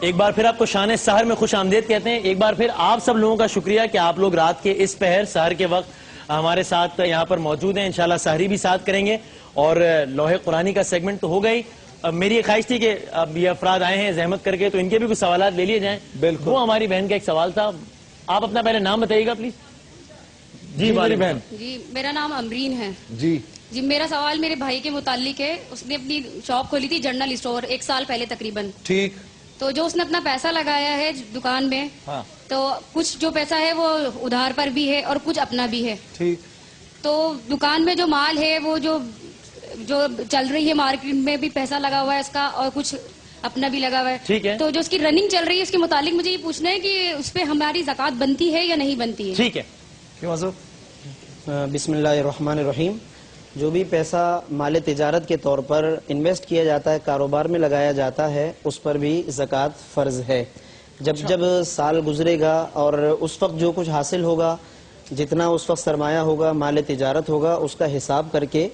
ایک بار پھر آپ کو شان سحر میں خوش آمدید کہتے ہیں. ایک بار پھر آپ سب لوگوں کا شکریہ کہ آپ لوگ رات کے اس پہر سحر کے وقت ہمارے ساتھ یہاں پر موجود ہیں. انشاءاللہ سحری بھی ساتھ کریں گے اور لوح قرآنی کا سیگمنٹ تو ہو گئی. میری ایک خواہش تھی کہ اب یہ افراد آئے ہیں زحمت کر کے تو ان کے بھی کچھ سوالات لے لیے جائیں. بالکل. وہ ہماری بہن کا ایک سوال تھا. آپ اپنا پہلے نام بتائیے گا پلیز. جی میری بہن. جی میرا نام امرین ہے. جی میرا سوال میرے بھائی کے متعلق ہے. اس نے اپنی شاپ کھولی تھی جنرل اسٹور 1 سال پہلے تقریباً. ٹھیک. تو جو اس نے اپنا پیسہ لگایا ہے دکان میں تو کچھ جو پیسہ ہے وہ ادھار پر بھی ہے اور کچھ اپنا بھی ہے. ٹھیک. تو دکان میں جو مال ہے وہ جو چل رہی ہے مارکیٹ میں بھی پیسہ لگا ہوا ہے اس کا اور کچھ اپنا بھی لگا ہوا ہے. ٹھیک ہے. تو جو اس کی رننگ چل رہی ہے اس کے متعلق مجھے یہ پوچھنا ہے کہ اس پہ ہماری زکوٰۃ بنتی ہے یا نہیں بنتی ہے. ٹھیک ہے. بسم اللہ الرحمن الرحیم. جو بھی پیسہ مال تجارت کے طور پر انویسٹ کیا جاتا ہے کاروبار میں لگایا جاتا ہے اس پر بھی زکوٰۃ فرض ہے. جب سال گزرے گا اور اس وقت جو کچھ حاصل ہوگا جتنا اس وقت سرمایہ ہوگا مال تجارت ہوگا اس کا حساب کر کے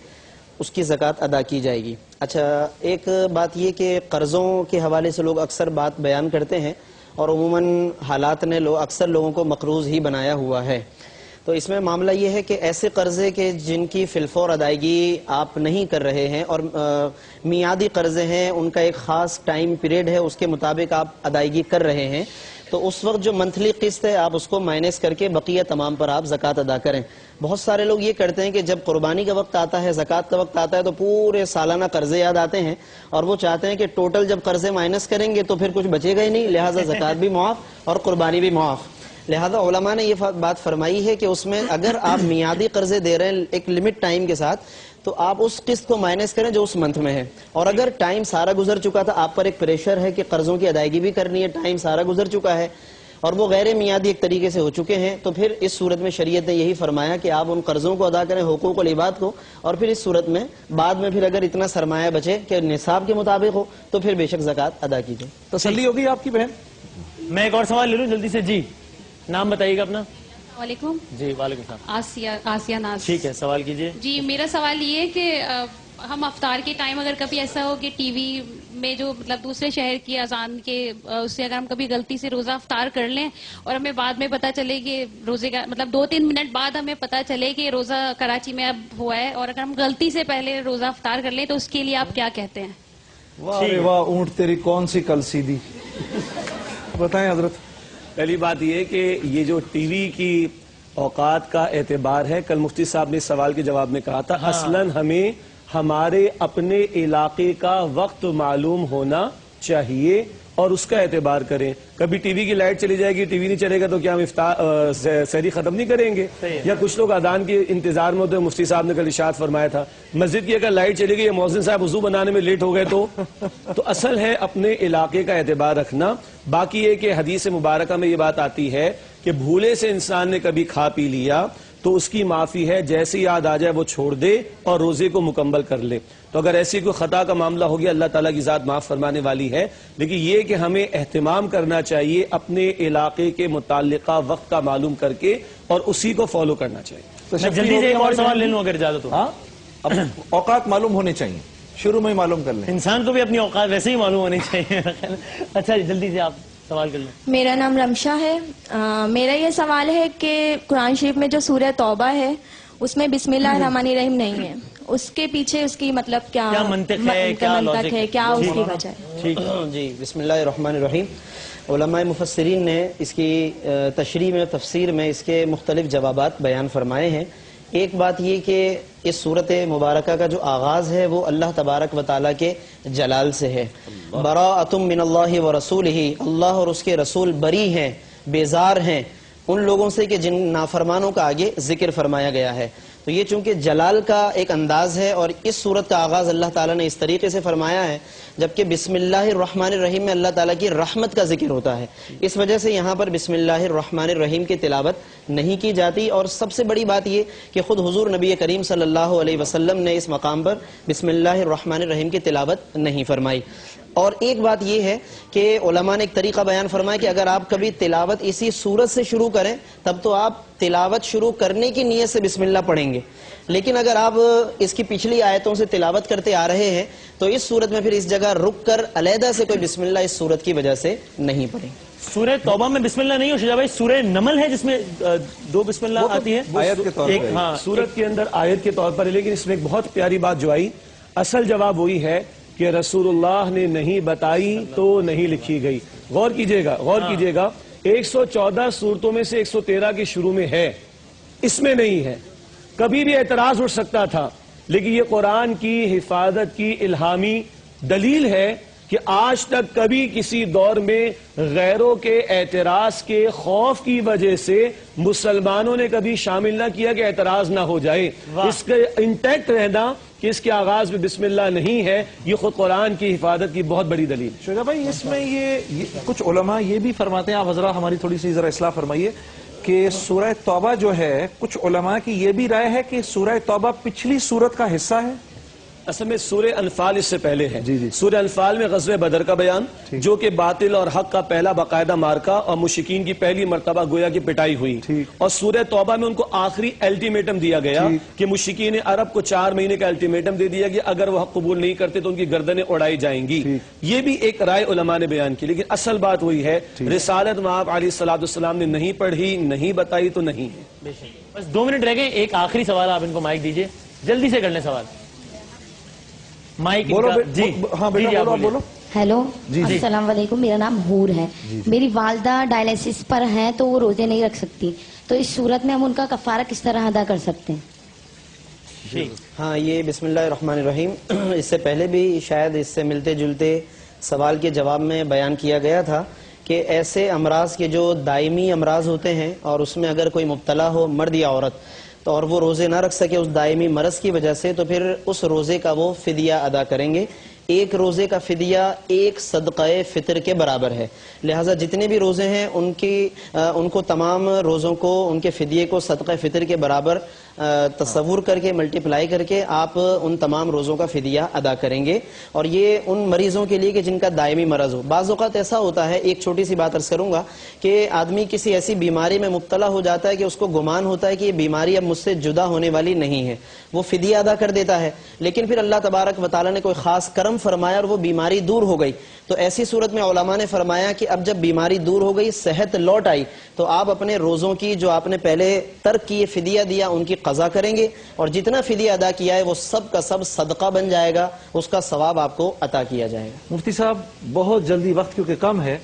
اس کی زکوٰۃ ادا کی جائے گی. اچھا ایک بات یہ کہ قرضوں کے حوالے سے لوگ اکثر بات بیان کرتے ہیں اور عموماً حالات نے اکثر لوگوں کو مقروض ہی بنایا ہوا ہے. تو اس میں معاملہ یہ ہے کہ ایسے قرضے کے جن کی فی الفور ادائیگی آپ نہیں کر رہے ہیں اور میعادی قرضے ہیں ان کا ایک خاص ٹائم پیریڈ ہے اس کے مطابق آپ ادائیگی کر رہے ہیں تو اس وقت جو منتھلی قسط ہے آپ اس کو مائنس کر کے بقیہ تمام پر آپ زکوٰۃ ادا کریں. بہت سارے لوگ یہ کرتے ہیں کہ جب قربانی کا وقت آتا ہے زکوٰۃ کا وقت آتا ہے تو پورے سالانہ قرضے یاد آتے ہیں اور وہ چاہتے ہیں کہ ٹوٹل جب قرضے مائنس کریں گے تو پھر کچھ بچے گا ہی نہیں لہٰذا زکوٰۃ بھی معاف اور قربانی بھی معاف. لہذا علماء نے یہ بات فرمائی ہے کہ اس میں اگر آپ میعادی قرضے دے رہے ہیں ایک لمٹ ٹائم کے ساتھ تو آپ اس قسط کو مائنس کریں جو اس منتھ میں ہے. اور اگر ٹائم سارا گزر چکا تھا آپ پر ایک پریشر ہے کہ قرضوں کی ادائیگی بھی کرنی ہے ٹائم سارا گزر چکا ہے اور وہ غیر میعادی ایک طریقے سے ہو چکے ہیں تو پھر اس صورت میں شریعت نے یہی فرمایا کہ آپ ان قرضوں کو ادا کریں حقوق العباد کو اور پھر اس صورت میں بعد میں پھر اگر اتنا سرمایہ بچے کہ نصاب کے مطابق ہو تو پھر بے شک زکوٰۃ ادا کیجیے. تسلی ہوگی آپ کی بہن. میں ایک اور سوال لے لوں جلدی سے. جی نام بتائیے گا اپنا. السلام علیکم. جی وعلیکم السلام. آسیہ ناز. ٹھیک ہے سوال کیجیے. جی میرا سوال یہ ہے کہ ہم افطار کے ٹائم اگر کبھی ایسا ہو کہ ٹی وی میں جو مطلب دوسرے شہر کی اذان کے اس سے اگر ہم کبھی غلطی سے روزہ افطار کر لیں اور ہمیں بعد میں پتہ چلے کہ روزے کا مطلب 2-3 منٹ بعد ہمیں پتہ چلے کہ روزہ کراچی میں اب ہوا ہے اور اگر ہم غلطی سے پہلے روزہ افطار کر لیں تو اس کے لیے آپ کیا کہتے ہیں؟ واہ واہ اونٹ تیری کون سی کل سیدھی. بتائیں حضرت. پہلی بات یہ ہے کہ یہ جو ٹی وی کی اوقات کا اعتبار ہے کل مفتی صاحب نے اس سوال کے جواب میں کہا تھا اصلاً ہمیں ہمارے اپنے علاقے کا وقت معلوم ہونا چاہیے اور اس کا اعتبار کریں. کبھی ٹی وی کی لائٹ چلی جائے گی ٹی وی نہیں چلے گا تو کیا ہم سحری ختم نہیں کریں گے؟ یا کچھ لوگ اذان کے انتظار میں ہوتے ہیں. مفتی صاحب نے کل ارشاد فرمایا تھا مسجد کی اگر لائٹ چلی گئی یا مؤذن صاحب وضو بنانے میں لیٹ ہو گئے تو اصل ہے اپنے علاقے کا اعتبار رکھنا. باقی یہ کہ حدیث مبارکہ میں یہ بات آتی ہے کہ بھولے سے انسان نے کبھی کھا پی لیا تو اس کی معافی ہے جیسے یاد آ جائے وہ چھوڑ دے اور روزے کو مکمل کر لے. تو اگر ایسی کوئی خطا کا معاملہ ہو گیا اللہ تعالیٰ کی ذات معاف فرمانے والی ہے. لیکن یہ کہ ہمیں اہتمام کرنا چاہیے اپنے علاقے کے متعلقہ وقت کا معلوم کر کے اور اسی کو فالو کرنا چاہیے. میں جلدی سے ایک اور سوال لے لوں اگر اجازت ہو. ہاں اوقات معلوم ہونے چاہیے شروع میں ہی معلوم کر لیں. انسان کو بھی اپنی اوقات ویسے ہی معلوم ہونی چاہیے. اچھا جلدی سے آپ سوال کر لیں. میرا نام رمشا ہے. میرا یہ سوال ہے کہ قرآن شریف میں جو سورہ توبہ ہے اس میں بسم اللہ الرحمن الرحیم نہیں ہے اس کے پیچھے اس کی مطلب کیا منطق ہے کیا اس کی وجہ ہے؟ جی بسم اللہ الرحمن الرحیم. علماء مفسرین نے اس کی تشریح میں تفسیر میں اس کے مختلف جوابات بیان فرمائے ہیں. ایک بات یہ کہ اس صورت مبارکہ کا جو آغاز ہے وہ اللہ تبارک و تعالیٰ کے جلال سے ہے. براءۃ من اللہ ورسولہ اللہ اور اس کے رسول بری ہیں بیزار ہیں ان لوگوں سے کہ جن نافرمانوں کا آگے ذکر فرمایا گیا ہے. تو یہ چونکہ جلال کا ایک انداز ہے اور اس صورت کا آغاز اللہ تعالیٰ نے اس طریقے سے فرمایا ہے جبکہ بسم اللہ الرحمن الرحیم میں اللہ تعالیٰ کی رحمت کا ذکر ہوتا ہے. اس وجہ سے یہاں پر بسم اللہ الرحمن الرحیم کی تلاوت نہیں کی جاتی. اور سب سے بڑی بات یہ کہ خود حضور نبی کریم صلی اللہ علیہ وسلم نے اس مقام پر بسم اللہ الرحمن الرحیم کی تلاوت نہیں فرمائی. اور ایک بات یہ ہے کہ علماء نے ایک طریقہ بیان فرمایا کہ اگر آپ کبھی تلاوت اسی سورت سے شروع کریں تب تو آپ تلاوت شروع کرنے کی نیت سے بسم اللہ پڑھیں گے، لیکن اگر آپ اس کی پچھلی آیتوں سے تلاوت کرتے آ رہے ہیں تو اس صورت میں پھر اس جگہ رک کر علیحدہ سے کوئی بسم اللہ اس صورت کی وجہ سے نہیں پڑھیں گے۔ سورہ توبہ میں بسم اللہ نہیں ہو شجاع بھائی، سورہ نمل ہے جس میں 2 بسم اللہ آتی ہے آیت کے طور پر ہاں سورت کے اندر آیت کے طور پر ہے، لیکن اس میں ایک بہت پیاری بات جو آئی، اصل جواب وہی ہے کہ رسول اللہ نے نہیں بتائی تو نہیں لکھی گئی۔ غور کیجئے گا 114 صورتوں میں سے 113 کے شروع میں ہے، اس میں نہیں ہے۔ کبھی بھی اعتراض اٹھ سکتا تھا، لیکن یہ قرآن کی حفاظت کی الہامی دلیل ہے کہ آج تک کبھی کسی دور میں غیروں کے اعتراض کے خوف کی وجہ سے مسلمانوں نے کبھی شامل نہ کیا کہ اعتراض نہ ہو جائے۔ اس کے انٹیکٹ رہنا کہ اس کے آغاز میں بسم اللہ نہیں ہے، یہ خود قرآن کی حفاظت کی بہت بڑی دلیل۔ شجاع بھائی اس میں یہ کچھ علماء یہ بھی فرماتے ہیں، آپ حضرات ہماری تھوڑی سی ذرا اصلاح فرمائیے، کہ سورہ توبہ جو ہے کچھ علماء کی یہ بھی رائے ہے کہ سورہ توبہ پچھلی سورت کا حصہ ہے۔ اصل میں سورہ انفال اس سے پہلے ہے۔ جی جی۔ سورہ انفال میں غزوہ بدر کا بیان، جو کہ باطل اور حق کا پہلا باقاعدہ مارکا اور مشرکین کی پہلی مرتبہ گویا کی پٹائی ہوئی، اور سورہ توبہ میں ان کو آخری الٹیمیٹم دیا گیا کہ مشرکین عرب کو 4 مہینے کا الٹیمیٹم دے دیا کہ اگر وہ حق قبول نہیں کرتے تو ان کی گردنیں اڑائی جائیں گی۔ یہ بھی ایک رائے علماء نے بیان کی، لیکن اصل بات وہی ہے، رسالت مآب علیہ السلام نے نہیں پڑھی، نہیں بتائی تو نہیں ہے۔ بس 2 منٹ رہ گئے، ایک آخری سوال آپ ان کو مائک دیجئے، جلدی سے کر لیں سوال۔ مائک جی ہاں بیٹا بولو۔ ہیلو السلام علیکم، میرا نام حور ہے، میری والدہ ڈائلسس پر ہیں تو وہ روزے نہیں رکھ سکتی، تو اس صورت میں ہم ان کا کفارہ کس طرح ادا کر سکتے ہیں؟ ہاں، یہ بسم اللہ الرحمن الرحیم اس سے پہلے بھی شاید اس سے ملتے جلتے سوال کے جواب میں بیان کیا گیا تھا کہ ایسے امراض کے جو دائمی امراض ہوتے ہیں اور اس میں اگر کوئی مبتلا ہو مرد یا عورت تو اور وہ روزے نہ رکھ سکے اس دائمی مرض کی وجہ سے، تو پھر اس روزے کا وہ فدیہ ادا کریں گے۔ ایک روزے کا فدیہ ایک صدقہ فطر کے برابر ہے، لہٰذا جتنے بھی روزے ہیں ان کو تمام روزوں کو ان کے فدیے کو صدقہ فطر کے برابر تصور کر کے ملٹیپلائی کر کے آپ ان تمام روزوں کا فدیہ ادا کریں گے۔ اور یہ ان مریضوں کے لیے کہ جن کا دائمی مرض ہو۔ بعض اوقات ایسا ہوتا ہے، ایک چھوٹی سی بات عرض کروں گا، کہ آدمی کسی ایسی بیماری میں مبتلا ہو جاتا ہے کہ اس کو گمان ہوتا ہے کہ یہ بیماری اب مجھ سے جدا ہونے والی نہیں ہے، وہ فدیہ ادا کر دیتا ہے، لیکن پھر اللہ تبارک و تعالیٰ نے کوئی خاص کرم فرمایا اور وہ بیماری دور ہو گئی، تو ایسی صورت میں علماء نے فرمایا کہ اب جب بیماری دور ہو گئی، صحت لوٹ آئی، تو آپ اپنے روزوں کی جو آپ نے پہلے ترک کیے فدیہ دیا ان کی قضا کریں گے، اور جتنا فدیہ ادا کیا ہے وہ سب کا سب صدقہ بن جائے گا، اس کا ثواب آپ کو عطا کیا جائے گا۔ مفتی صاحب بہت جلدی، وقت کیونکہ کم ہے،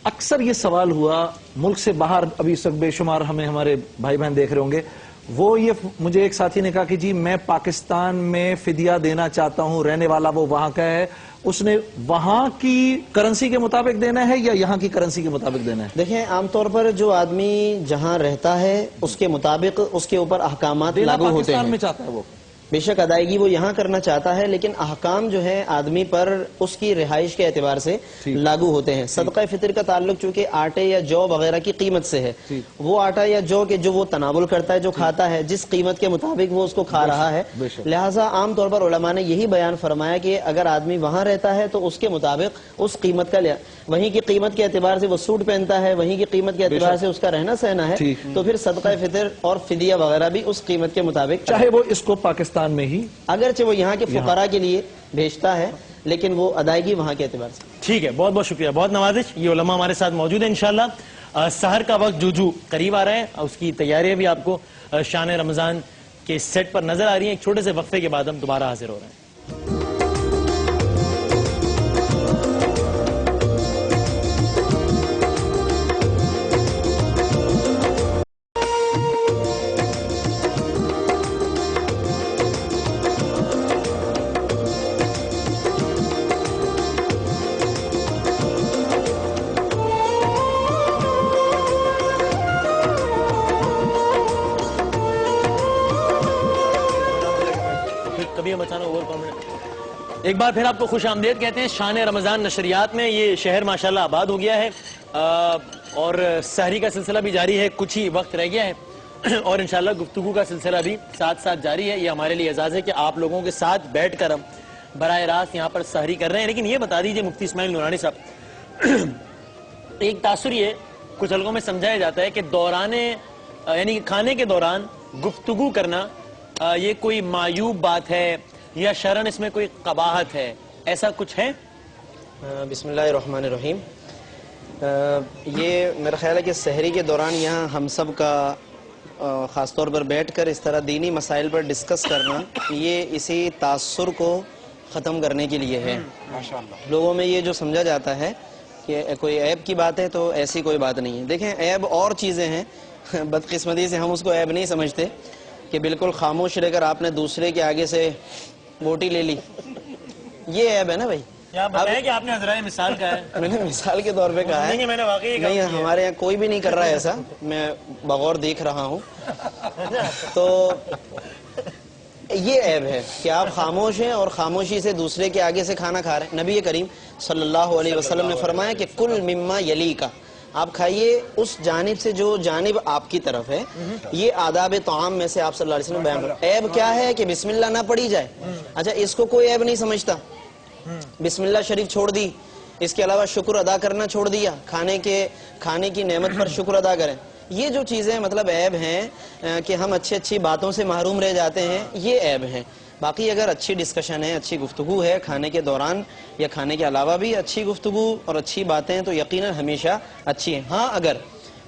اکثر یہ سوال ہوا ملک سے باہر، ابھی اس وقت بے شمار ہمیں ہمارے بھائی بہن دیکھ رہے ہوں گے، وہ یہ مجھے ایک ساتھی نے کہا کہ جی میں پاکستان میں فدیہ دینا چاہتا ہوں، رہنے والا وہ وہاں کا ہے، اس نے وہاں کی کرنسی کے مطابق دینا ہے یا یہاں کی کرنسی کے مطابق دینا ہے؟ دیکھیں، عام طور پر جو آدمی جہاں رہتا ہے اس کے مطابق اس کے اوپر احکامات لاگو ہوتے پاکستان ہیں۔ میں چاہتا ہے وہ بے شک ادائیگی وہ یہاں کرنا چاہتا ہے، لیکن احکام جو ہے آدمی پر اس کی رہائش کے اعتبار سے لاگو ہوتے ہیں۔ صدقہ فطر کا تعلق چونکہ آٹے یا جو وغیرہ کی قیمت سے ہے، وہ آٹا یا جو کہ جو وہ تناول کرتا ہے، جو کھاتا ہے، جس قیمت کے مطابق وہ اس کو کھا رہا ہے، لہٰذا عام طور پر علماء نے یہی بیان فرمایا کہ اگر آدمی وہاں رہتا ہے تو اس کے مطابق اس قیمت کا وہیں کی قیمت کے اعتبار سے وہ سوٹ پہنتا ہے، وہیں کی قیمت کے اعتبار سے اس کا رہنا سہنا ہے، تو پھر صدقہ فطر اور فدیہ وغیرہ بھی اس قیمت کے مطابق، چاہے وہ اس کو پاکستان میں ہی، اگرچہ وہ یہاں کے فقراء کے لیے بھیجتا ہے، لیکن وہ ادائیگی وہاں کے اعتبار سے۔ ٹھیک ہے، بہت بہت شکریہ، بہت نوازش۔ یہ علماء ہمارے ساتھ موجود ہیں انشاءاللہ۔ سحر کا وقت جو قریب آ رہا ہے، اس کی تیاریاں بھی آپ کو شان رمضان کے سیٹ پر نظر آ رہی ہیں۔ ایک چھوٹے سے وقفے کے بعد ہم دوبارہ حاضر ہو رہے ہیں۔ ایک بار پھر آپ کو خوش آمدید کہتے ہیں شان رمضان نشریات میں۔ یہ شہر ماشاءاللہ آباد ہو گیا ہے اور سحری کا سلسلہ بھی جاری ہے، کچھ ہی وقت رہ گیا ہے اور انشاءاللہ گفتگو کا سلسلہ بھی ساتھ ساتھ جاری ہے۔ یہ ہمارے لیے اعزاز ہے کہ آپ لوگوں کے ساتھ بیٹھ کر ہم براہ راست یہاں پر سحری کر رہے ہیں. لیکن یہ بتا دیجئے مفتی اسماعیل نورانی صاحب، ایک تاثر یہ کچھ حلقوں میں سمجھایا جاتا ہے کہ دوران یعنی کھانے کے دوران گفتگو کرنا یہ کوئی معیوب بات ہے یا شرعاً اس میں کوئی قباحت ہے، ایسا کچھ ہے؟ بسم اللہ الرحمن الرحیم. یہ میرا خیال ہے کہ سحری کے دوران یہاں ہم سب کا خاص طور پر بیٹھ کر اس طرح دینی مسائل پر ڈسکس کرنا، یہ اسی تاثر کو ختم کرنے کے لیے ہے. لوگوں میں یہ جو سمجھا جاتا ہے کہ کوئی عیب کی بات ہے، تو ایسی کوئی بات نہیں ہے. دیکھیں عیب اور چیزیں ہیں، بدقسمتی سے ہم اس کو عیب نہیں سمجھتے کہ بالکل خاموش رہ کر آپ نے دوسرے کے آگے سے بوٹی لے لی، یہ عیب ہے نا بھائی. کہ آپ نے حضرائے مثال کہا ہے، میں نے مثال کے طور پہ کہا ہے، میں نے واقعی نہیں ہمارے یہاں کوئی بھی نہیں کر رہا ہے ایسا، میں بغور دیکھ رہا ہوں. تو یہ عیب ہے کہ آپ خاموش ہیں اور خاموشی سے دوسرے کے آگے سے کھانا کھا رہے ہیں. نبی کریم صلی اللہ علیہ وسلم نے فرمایا کہ کل مما یلی کا، آپ کھائیے اس جانب سے جو جانب آپ کی طرف ہے. یہ آداب طعام میں سے آپ صلی اللہ علیہ وسلم بیان کر. عیب کیا ہے کہ بسم اللہ نہ پڑھی جائے. اچھا اس کو کوئی عیب نہیں سمجھتا، بسم اللہ شریف چھوڑ دی، اس کے علاوہ شکر ادا کرنا چھوڑ دیا، کھانے کی نعمت پر شکر ادا کریں. یہ جو چیزیں مطلب عیب ہیں کہ ہم اچھی باتوں سے محروم رہ جاتے ہیں، یہ عیب ہیں. باقی اگر اچھی ڈسکشن ہے، اچھی گفتگو ہے کھانے کے دوران یا کھانے کے علاوہ بھی اچھی گفتگو اور اچھی باتیں تو یقیناً ہمیشہ اچھی ہیں. ہاں اگر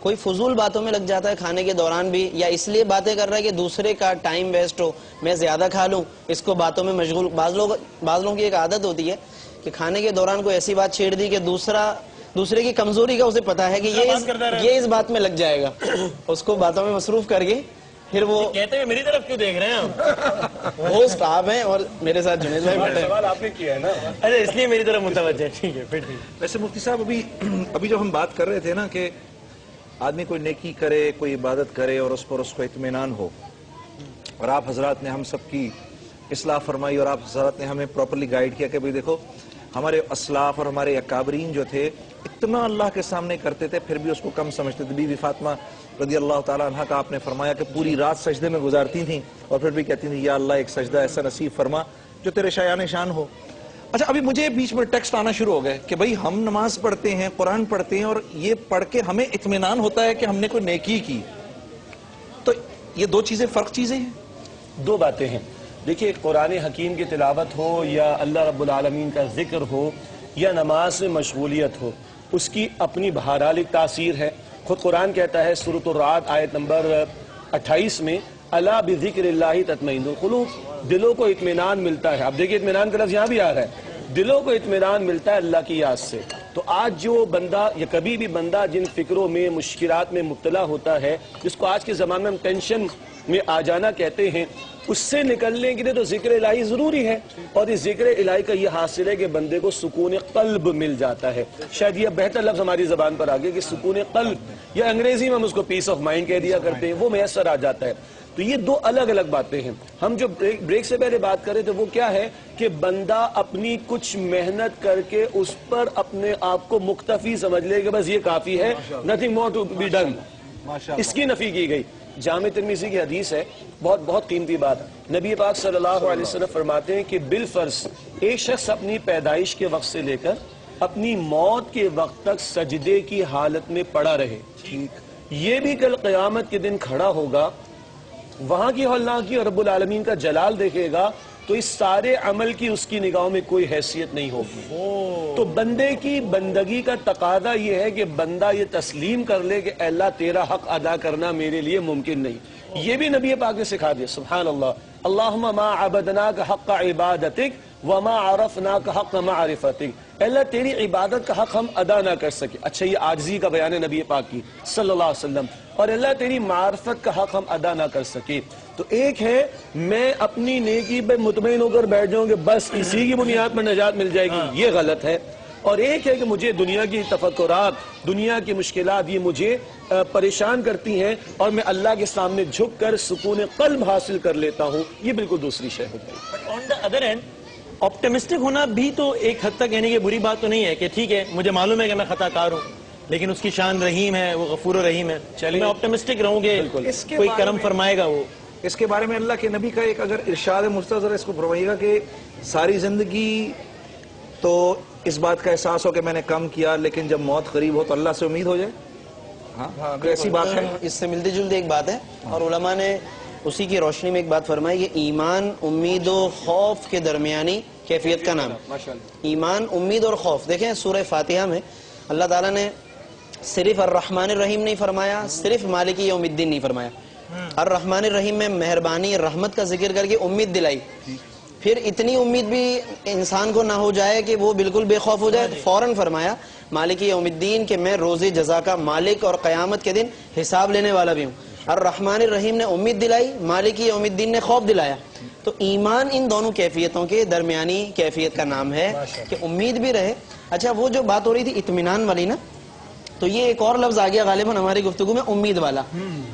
کوئی فضول باتوں میں لگ جاتا ہے کھانے کے دوران بھی، یا اس لیے باتیں کر رہا ہے کہ دوسرے کا ٹائم ویسٹ ہو، میں زیادہ کھا لوں، اس کو باتوں میں مشغول. بعض لوگوں کی ایک عادت ہوتی ہے کہ کھانے کے دوران کوئی ایسی بات چھیڑ دی کہ دوسرے کی کمزوری کا اسے پتا ہے کہ یہ اس بات میں لگ جائے گا، اس کو باتوں میں مصروف کر کے پھر وہ کہتے ہیں میری طرف کیوں دیکھ رہے ہیں آپ؟ ہوسٹ آپ ہیں اور میرے ساتھ جنید بھائی بیٹھے ہیں. سوال آپ نے کیا ہے نا، اچھا اس لیے میری طرف متوجہ ہے. ٹھیک ہے پھر ٹھیک. ویسے مفتی صاحب ابھی جو ہم بات کر رہے تھے نا کہ آدمی کوئی نیکی کرے، کوئی عبادت کرے اور اس پر اس کو اطمینان ہو، اور آپ حضرات نے ہم سب کی اصلاح فرمائی اور آپ حضرات نے ہمیں پراپرلی گائیڈ کیا کہ بھئی دیکھو ہمارے اسلاف اور ہمارے اکابرین جو تھے اتنا اللہ کے سامنے کرتے تھے پھر بھی اس کو کم سمجھتے تھے. بی بی فاطمہ رضی اللہ تعالیٰ عنہ کا آپ نے فرمایا کہ پوری رات سجدے میں گزارتی تھیں اور پھر بھی کہتی تھیں یا اللہ ایک سجدہ ایسا نصیب فرما جو تیرے شایان شان ہو. اچھا ابھی مجھے بیچ میں ٹیکسٹ آنا شروع ہو گئے کہ بھئی ہم نماز پڑھتے ہیں، قرآن پڑھتے ہیں اور یہ پڑھ کے ہمیں اطمینان ہوتا ہے کہ ہم نے کوئی نیکی کی. تو یہ دو چیزیں فرق چیزیں ہیں. دو باتیں ہیں. دیکھیے قرآن حکیم کی تلاوت ہو یا اللہ رب العالمین کا ذکر ہو یا نماز میں مشغولیت ہو، اس کی اپنی بہرحال ایک تاثیر ہے. خود قرآن کہتا ہے سورۃ الرعد آیت نمبر 28 میں الا بذکر اللہ تطمئن القلوب، دلوں کو اطمینان ملتا ہے. اب دیکھیے اطمینان کا لفظ یہاں بھی آ رہا ہے، دلوں کو اطمینان ملتا ہے اللہ کی یاد سے. تو آج جو بندہ یا کبھی بھی بندہ جن فکروں میں مشکلات میں مبتلا ہوتا ہے، جس کو آج کے زمانے میں ہم ٹینشن میں آ جانا کہتے ہیں، اس سے نکلنے کے لیے تو ذکر الہی ضروری ہے. اور اس ذکر الہی کا یہ حاصل ہے کہ بندے کو سکون قلب مل جاتا ہے. شاید یہ بہتر لفظ ہماری زبان پر آگے کہ سکون قلب، یا انگریزی میں ہم اس کو پیس آف مائنڈ کہہ دیا کرتے ہیں، وہ میسر آ جاتا ہے. تو یہ دو الگ الگ باتیں ہیں. ہم جو بریک سے پہلے بات کر رہے تھے وہ کیا ہے کہ بندہ اپنی کچھ محنت کر کے اس پر اپنے آپ کو مکتفی سمجھ لے کہ بس یہ کافی ہے، nothing more to be done. اس کی نفی کی گئی. جامع ترمذی کی حدیث ہے، بہت قیمتی بات. نبی پاک صلی اللہ علیہ وسلم فرماتے ہیں کہ بالفرض ایک شخص اپنی پیدائش کے وقت سے لے کر اپنی موت کے وقت تک سجدے کی حالت میں پڑا رہے، یہ بھی کل قیامت کے دن کھڑا ہوگا، وہاں کی اللہ کی اور رب العالمین کا جلال دیکھے گا، تو اس سارے عمل کی اس کی نگاہوں میں کوئی حیثیت نہیں ہوگی. تو بندے کی بندگی کا تقاضا یہ ہے کہ بندہ یہ تسلیم کر لے کہ اے اللہ تیرا حق ادا کرنا میرے لیے ممکن نہیں. یہ بھی نبی پاک نے سکھا دیا. سبحان اللہ. اللہم ما عبدناک حق عبادتک وما عرفناک حق معرفتک. اے اللہ تیری عبادت کا حق ہم ادا نہ کر سکے. اچھا یہ عاجزی کا بیان ہے نبی پاک کی صلی اللہ علیہ وسلم. اور اللہ تیری معرفت کا حق ہم ادا نہ کر سکے. تو ایک ہے میں اپنی نیکی پہ مطمئن ہو کر بیٹھ جاؤں کہ بس اسی کی بنیاد پر نجات مل جائے گی، یہ غلط ہے. اور ایک ہے کہ مجھے دنیا کی تفکرات، دنیا کی مشکلات یہ مجھے پریشان کرتی ہیں اور میں اللہ کے سامنے جھک کر سکون قلب حاصل کر لیتا ہوں، یہ بالکل دوسری شے ہو جائے. آن دا ادر اینڈ آپٹمسٹک ہونا بھی تو ایک حد تک یعنی کہ بری بات تو نہیں ہے کہ ٹھیک ہے مجھے معلوم ہے کہ میں خطا کار ہوں لیکن اس کی شان رحیم ہے، وہ غفور و رحیم ہے، چلیے میں آپٹمسٹک رہوں گے، کوئی کرم فرمائے گا وہ. اس کے بارے میں اللہ کے نبی کا ایک اگر ارشاد مستظر اس کو فرمائیے گا کہ ساری زندگی تو اس بات کا احساس ہو کہ میں نے کم کیا، لیکن جب موت قریب ہو تو اللہ سے امید ہو جائے. ہاں کوئی ایسی بات ہے؟ اس سے ملتی جلتی ایک بات ہے، اور علماء نے اسی کی روشنی میں ایک بات فرمائی کہ ایمان امید و خوف کے درمیانی کیفیت کا نام ہے. ایمان، امید اور خوف. دیکھیں سورہ فاتحہ میں اللہ تعالیٰ نے صرف الرحمن الرحیم نہیں فرمایا، صرف مالک یوم الدین نہیں فرمایا. الرحمن الرحیم میں مہربانی رحمت کا ذکر کر کے امید دلائی. پھر اتنی امید بھی انسان کو نہ ہو جائے کہ وہ بالکل بے خوف ہو جائے، فوراً فرمایا مالک یوم الدین کہ میں روز جزا کا مالک اور قیامت کے دن حساب لینے والا بھی ہوں. الرحمن الرحیم نے امید دلائی، مالک یوم الدین نے خوف دلایا. تو ایمان ان دونوں کیفیتوں کے درمیانی کیفیت کا نام ہے کہ امید بھی رہے. اچھا، وہ جو بات ہو رہی تھی اطمینان والی نا، تو یہ ایک اور لفظ آ گیا غالباً ہماری گفتگو میں، امید والا،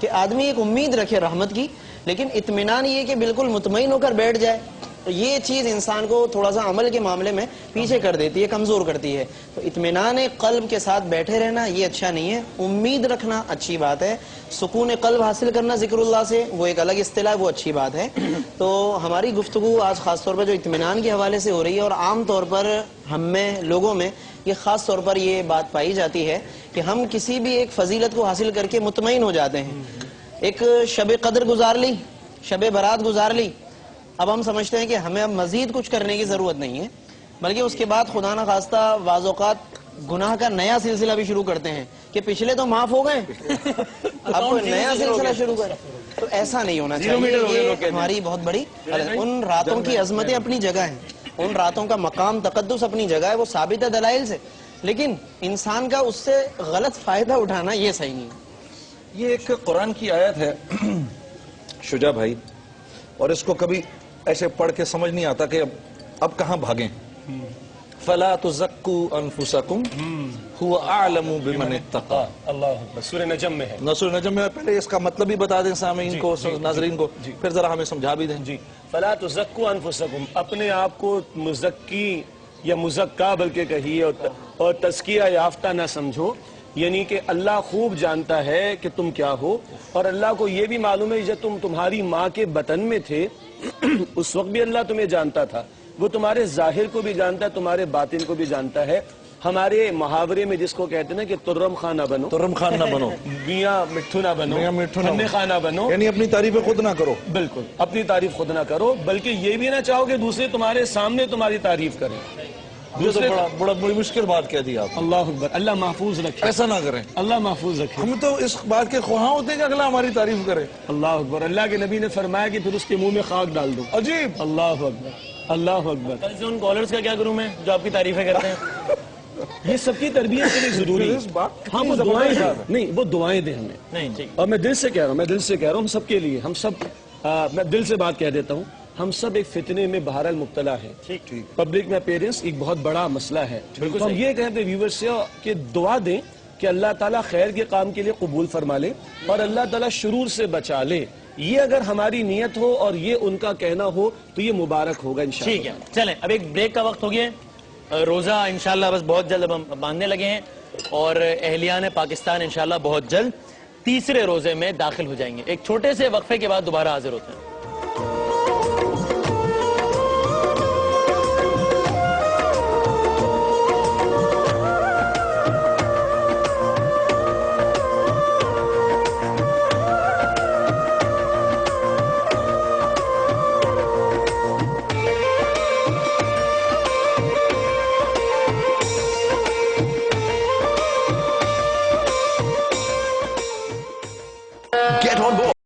کہ آدمی ایک امید رکھے رحمت کی، لیکن اطمینان یہ کہ بالکل مطمئن ہو کر بیٹھ جائے. یہ چیز انسان کو تھوڑا سا عمل کے معاملے میں پیچھے کر دیتی ہے، کمزور کرتی ہے. تو اطمینان قلب کے ساتھ بیٹھے رہنا یہ اچھا نہیں ہے. امید رکھنا اچھی بات ہے. سکون قلب حاصل کرنا ذکر اللہ سے وہ ایک الگ اصطلاح، وہ اچھی بات ہے. تو ہماری گفتگو آج خاص طور پر جو اطمینان کے حوالے سے ہو رہی ہے، اور عام طور پر ہم میں لوگوں میں یہ خاص طور پر یہ بات پائی جاتی ہے کہ ہم کسی بھی ایک فضیلت کو حاصل کر کے مطمئن ہو جاتے ہیں. ایک شب قدر گزار لی، شب برات گزار لی، اب ہم سمجھتے ہیں کہ ہمیں اب مزید کچھ کرنے کی ضرورت نہیں ہے، بلکہ اس کے بعد خدا نہ خواستہ بعض اوقات گناہ کا نیا سلسلہ بھی شروع کرتے ہیں کہ پچھلے تو معاف ہو گئے، اب نیا سلسلہ شروع کریں. تو ایسا نہیں ہونا چاہیے. یہ ہماری بہت بڑی، ان راتوں کی عظمتیں اپنی جگہ ہیں، ان راتوں کا مقام تقدس اپنی جگہ ہے، وہ ثابت ہے دلائل سے، لیکن انسان کا اس سے غلط فائدہ اٹھانا یہ صحیح نہیں ہے. یہ ایک قرآن کی آیت ہے شجاع بھائی، اور اس کو کبھی ایسے پڑھ کے سمجھ نہیں آتا کہ اب کہاں بھاگیں. فَلَا تُزَكُّوا أَنفُسَكُمْ هُوَ أَعْلَمُ بِمَنِ اتَّقَى. اللہ اکبر. سورہ نجم میں ہے. سورہ نجم میں. پہلے اس کا مطلب بھی بتا دیں سامعین کو، ناظرین کو، پھر ذرا ہمیں سمجھا بھی دیں. جی. فَلَا تُزَكُّوا أَنفُسَكُمْ، اپنے آپ کو مزکی یا مزکا بلکہ کہیے اور تزکیہ یافتہ نہ سمجھو. یعنی کہ اللہ خوب جانتا ہے کہ تم کیا ہو، اور اللہ کو یہ بھی معلوم ہے جب تم تمہاری ماں کے بطن میں تھے اس وقت بھی اللہ تمہیں جانتا تھا. وہ تمہارے ظاہر کو بھی جانتا ہے، تمہارے باطن کو بھی جانتا ہے. ہمارے محاورے میں جس کو کہتے ہیں نا کہ ترم خان نہ بنو، ترم خان نہ بنو، میاں مٹھو نہ بنو، کھنے خان نہ بنو. یعنی اپنی تعریفیں خود نہ کرو. بالکل اپنی تعریف خود نہ کرو، بلکہ یہ بھی نہ چاہو کہ دوسرے تمہارے سامنے تمہاری تعریف کریں. بڑی مشکل بات کہہ دی آپ. اللہ اکبر. اللہ محفوظ رکھے، ایسا نہ کریں. اللہ محفوظ رکھے. ہم تو اس بات کے خواہاں ہوتے ہیں کہ اگلا ہماری تعریف کرے. اللہ اکبر. اللہ کے نبی نے فرمایا کہ پھر اس کے منہ میں خاک ڈال دو. عجیب. اللہ اکبر. اللہ اکبر. کل سے ان کالرز کا کیا کروں میں جو آپ کی تعریفیں کرتے ہیں؟ یہ سب کی تربیت کے لیے ضروری ہے. ہاں وہ دعائیں دیں، نہیں وہ دعائیں دیں ہمیں. نہیں ٹھیک. اور میں دل سے کہہ رہا ہوں، ہم سب کے لیے، ہم سب، میں دل سے بات کہہ دیتا ہوں، ہم سب ایک فتنے میں بہرحال مبتلا ہے. پبلک میں اپیرنس ایک بہت بڑا مسئلہ ہے. تو ہم یہ کہتے ہیں ویورز سے کہ دعا دیں کہ اللہ تعالیٰ خیر کے کام کے لیے قبول فرما لے اور اللہ تعالیٰ شرور سے بچا لے. یہ اگر ہماری نیت ہو اور یہ ان کا کہنا ہو تو یہ مبارک ہوگا انشاءاللہ. ٹھیک ہے. چلیں اب ایک بریک کا وقت ہو گیا ہے. روزہ انشاءاللہ بس بہت جلد اب ہم باندھنے لگے ہیں، اور اہلیان پاکستان انشاءاللہ بہت جلد تیسرے روزے میں داخل ہو جائیں گے. ایک چھوٹے سے وقفے کے بعد دوبارہ حاضر ہوتے ہیں. Get on board.